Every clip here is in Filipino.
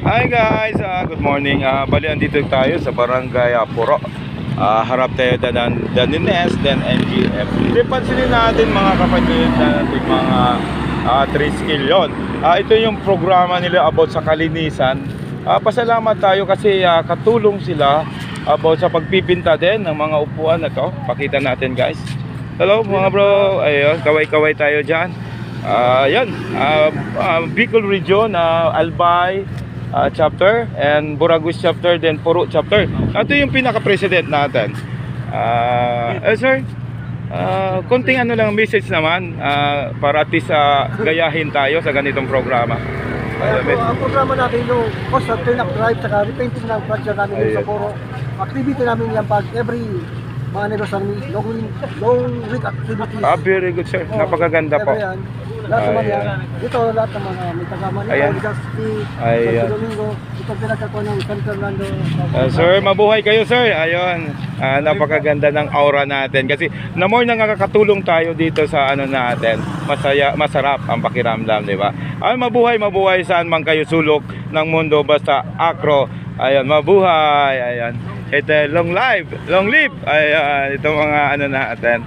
Hi guys, good morning. Bali andito tayo sa Barangay Puro. Harap tayo Danines, then NGF. Hindi pansinin natin mga kapatid na ating mga tricycle yun. Ito yung programa nila about sa kalinisan. Pasalamat tayo kasi katulong sila about sa pagpipinta din ng mga upuan na to. Pakita natin guys. Hello mga bro, ayun, kaway-kaway tayo dyan. Yan, Bicol Region, Albay chapter and Buraguis chapter, then Puro chapter. Ito yung pinaka-president natin. Sir, konting ano lang message naman para at least gayahin tayo sa ganitong programa. Ang programa natin yung cost of clean-up drive saka repainting ng project namin sa Puro. Activity namin yan pag every mga anniversary, long week activity. Very good sir, napakaganda po. Lahat naman yan. Ito lahat ng mga may tagaman nito, Legazpi, Santo Domingo, ito pinagkakuha ng San Fernando. Sir, mabuhay kayo sir. Ayun, napakaganda ng aura natin kasi na more nang nakakatulong tayo dito sa ano natin. Masarap ang pakiramdam, di ba? Ay, mabuhay saan man kayo sulok ng mundo basta akro. Ayun, mabuhay. Ayun. Ito, long live. Ayun, ito mga ano natin.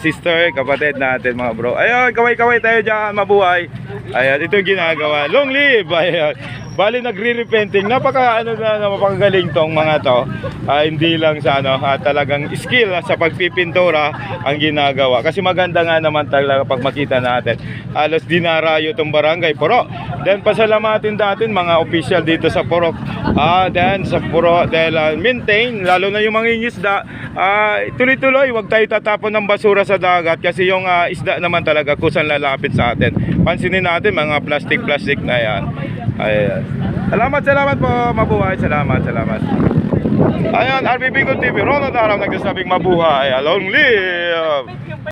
Sister, kapatid natin mga bro. Ayun, kaway-kaway tayo dyan, mabuhay. Ayun, ito yung ginagawa. Long live! Ayun. Bali nagre-repenting. Napakagaling tong mga to. Hindi lang sa talagang skill sa pagpipintura ang ginagawa. Kasi maganda nga naman talaga pag makita natin. Alos dinarayo tong barangay Puro. Then pasalamatin natin mga official dito sa Puro. Then sa Puro dahil maintain lalo na yung mga isda. Tuloy-tuloy, wag tayo tatapon ng basura sa dagat kasi yung isda naman talaga kusan lalapit sa atin. Pansinin natin mga plastic na yan. Ayan. Salamat po, mabuhay. Salamat. Ayan, RBB Good TV, Ronald Aram nagsasabing mabuhay. Long live!